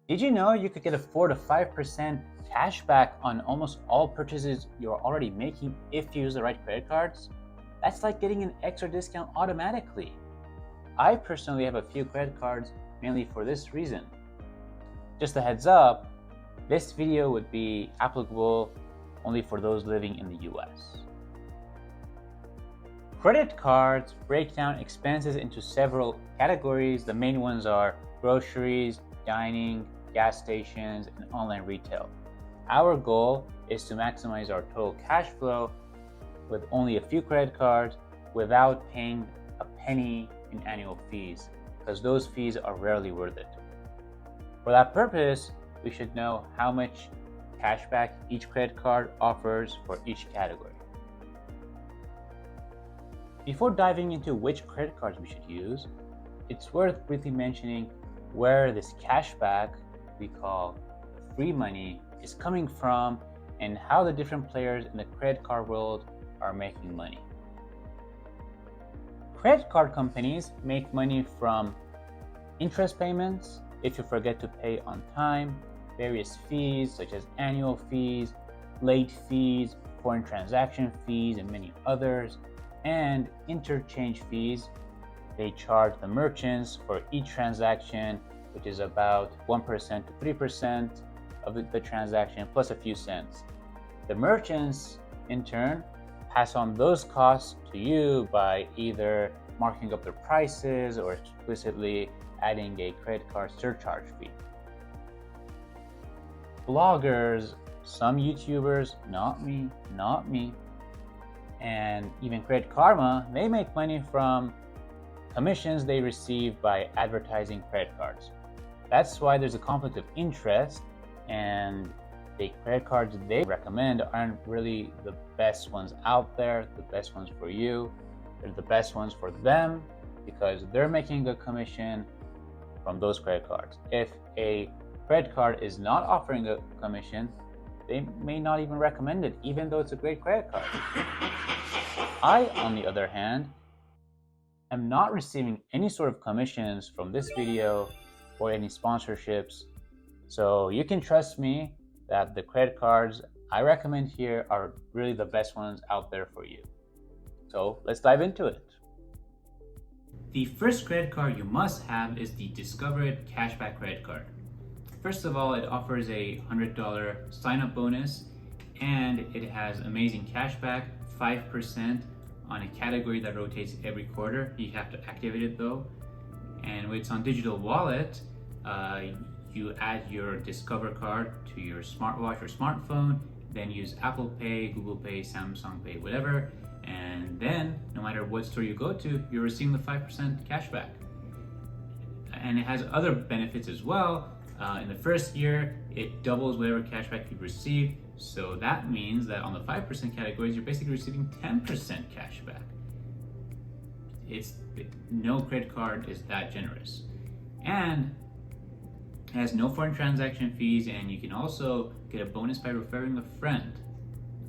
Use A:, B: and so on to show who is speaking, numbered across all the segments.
A: Did you know you could get a 4 to 5% cash back on almost all purchases you're already making if you use the right credit cards? That's like getting an extra discount automatically. I personally have a few credit cards mainly for this reason. Just a heads up, this video would be applicable only for those living in the US. Credit cards break down expenses into several categories. The main ones are groceries, dining, gas stations, and online retail. Our goal is to maximize our total cash flow with only a few credit cards without paying a penny in annual fees, because those fees are rarely worth it. For that purpose, we should know how much cashback each credit card offers for each category. Before diving into which credit cards we should use, it's worth briefly mentioning where this cashback, we call free money, is coming from and how the different players in the credit card world are making money. Credit card companies make money from interest payments if you forget to pay on time, various fees such as annual fees, late fees, foreign transaction fees, and many others, and interchange fees. They charge the merchants for each transaction, which is about 1% to 3% of the transaction plus a few cents. The merchants, in turn, pass on those costs to you by either marking up their prices or explicitly adding a credit card surcharge fee. Bloggers, some YouTubers, not me, and even Credit Karma, they make money from commissions they receive by advertising credit cards. That's why there's a conflict of interest, and the credit cards they recommend aren't really the best ones out there, the best ones for you. They're the best ones for them because they're making a commission from those credit cards. If a credit card is not offering a commission, they may not even recommend it, even though it's a great credit card. I, on the other hand, am not receiving any sort of commissions from this video or any sponsorships. So you can trust me that the credit cards I recommend here are really the best ones out there for you. So let's dive into it. The first credit card you must have is the Discover It Cashback Credit Card. First of all, it offers a $100 sign-up bonus, and it has amazing cashback, 5% on a category that rotates every quarter. You have to activate it though. And when it's on digital wallet, you add your Discover card to your smartwatch or smartphone, then use Apple Pay, Google Pay, Samsung Pay, whatever, and then no matter what store you go to, you're receiving the 5% cashback. And it has other benefits as well. In the first year, it doubles whatever cashback you've received. So that means that on the 5% categories, you're basically receiving 10% cashback. No credit card is that generous. And it has no foreign transaction fees, and you can also get a bonus by referring a friend.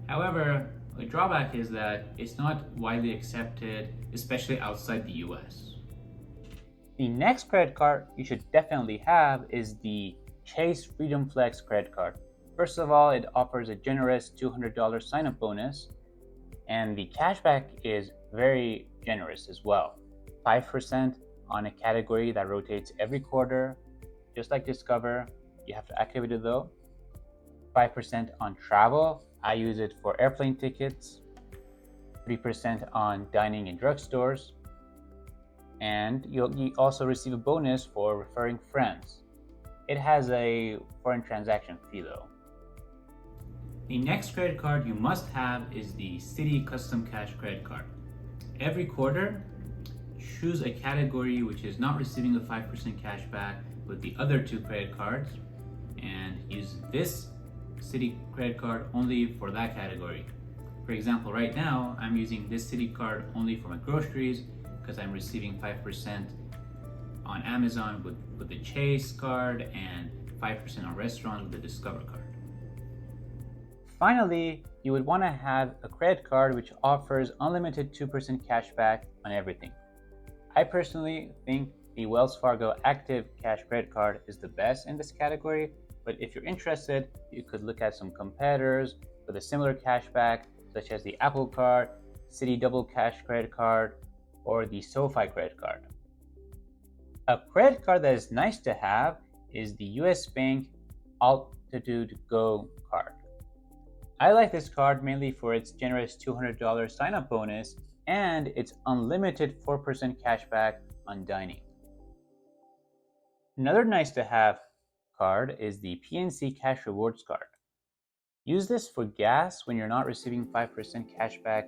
A: However, the drawback is that it's not widely accepted, especially outside the US. The next credit card you should definitely have is the Chase Freedom Flex credit card. First of all, it offers a generous $200 sign-up bonus, and the cashback is very generous as well. 5% on a category that rotates every quarter, just like Discover. You have to activate it though. 5% on travel. I use it for airplane tickets. 3% on dining in drugstores. And you also receive a bonus for referring friends. It has a foreign transaction fee though. The next credit card you must have is the Citi Custom Cash credit card. Every quarter, choose a category which is not receiving the 5% cash back with the other two credit cards and use this Citi credit card only for that category. For example, right now, I'm using this Citi card only for my groceries because I'm receiving 5% on Amazon with the Chase card and 5% on restaurants with the Discover card. Finally, you would want to have a credit card which offers unlimited 2% cash back on everything. I personally think The Wells Fargo Active Cash Credit Card is the best in this category, but if you're interested, you could look at some competitors with a similar cashback, such as the Apple Card, Citi Double Cash Credit Card, or the SoFi Credit Card. A credit card that is nice to have is the US Bank Altitude Go card. I like this card mainly for its generous $200 sign-up bonus and its unlimited 4% cashback on dining. Another nice to have card is the PNC Cash Rewards card. Use this for gas when you're not receiving 5% cashback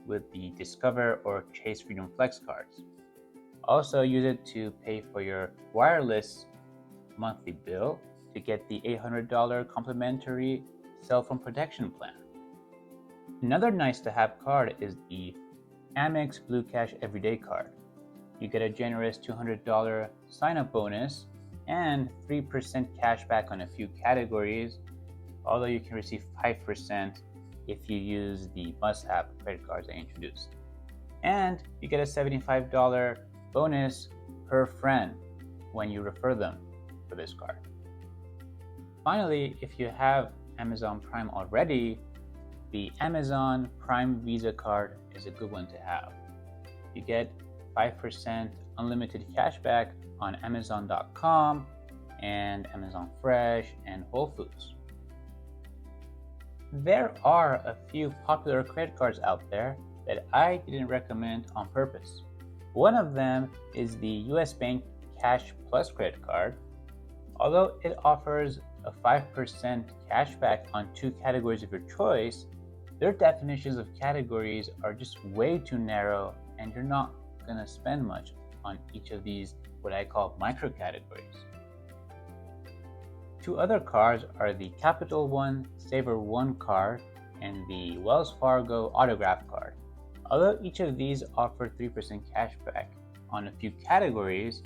A: with the Discover or Chase Freedom Flex cards. Also use it to pay for your wireless monthly bill to get the $800 complimentary cell phone protection plan. Another nice to have card is the Amex Blue Cash Everyday card. You get a generous $200 sign-up bonus and 3% cash back on a few categories, although you can receive 5% if you use the must-have credit cards I introduced. And you get a $75 bonus per friend when you refer them for this card. Finally, if you have Amazon Prime already, the Amazon Prime Visa card is a good one to have. You get 5% unlimited cashback on Amazon.com and Amazon Fresh and Whole Foods. There are a few popular credit cards out there that I didn't recommend on purpose. One of them is the US Bank Cash Plus credit card. Although it offers a 5% cashback on 2 categories of your choice, their definitions of categories are just way too narrow, and you're not going to spend much on each of these, what I call micro categories. 2 other cards are the Capital One Saver One card and the Wells Fargo Autograph card. Although each of these offer 3% cashback on a few categories,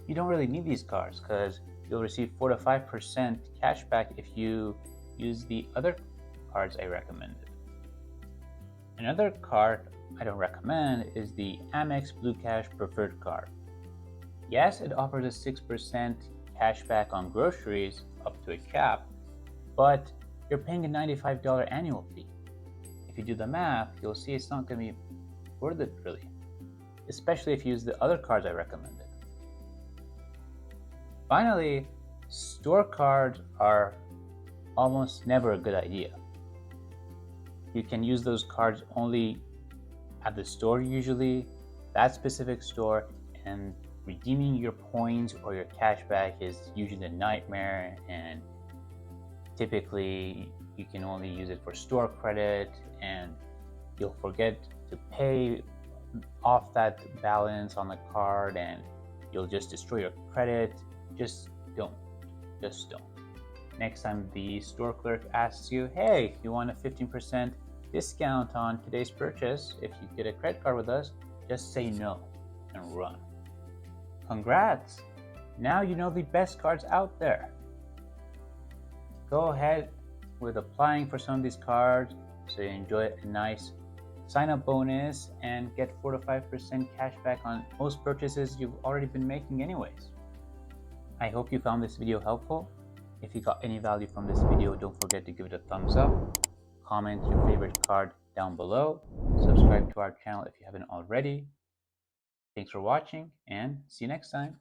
A: you don't really need these cards because you'll receive 4 to 5% cashback if you use the other cards I recommended. Another card I don't recommend is the Amex Blue Cash Preferred card. Yes, it offers a 6% cashback on groceries up to a cap, but you're paying a $95 annual fee. If you do the math, you'll see it's not going to be worth it really, especially if you use the other cards I recommended. Finally, store cards are almost never a good idea. You can use those cards only at the store usually, that specific store, and redeeming your points or your cashback is usually a nightmare, and typically you can only use it for store credit and you'll forget to pay off that balance on the card and you'll just destroy your credit. Just don't. Next time the store clerk asks you, hey, you want a 15% discount on today's purchase if you get a credit card with us, just say no and run. Congrats! Now you know the best cards out there. Go ahead with applying for some of these cards so you enjoy a nice sign-up bonus and get 4 to 5% cash back on most purchases you've already been making anyways. I hope you found this video helpful. If you got any value from this video, don't forget to give it a thumbs up, comment your favorite card down below, subscribe to our channel if you haven't already. Thanks for watching and see you next time.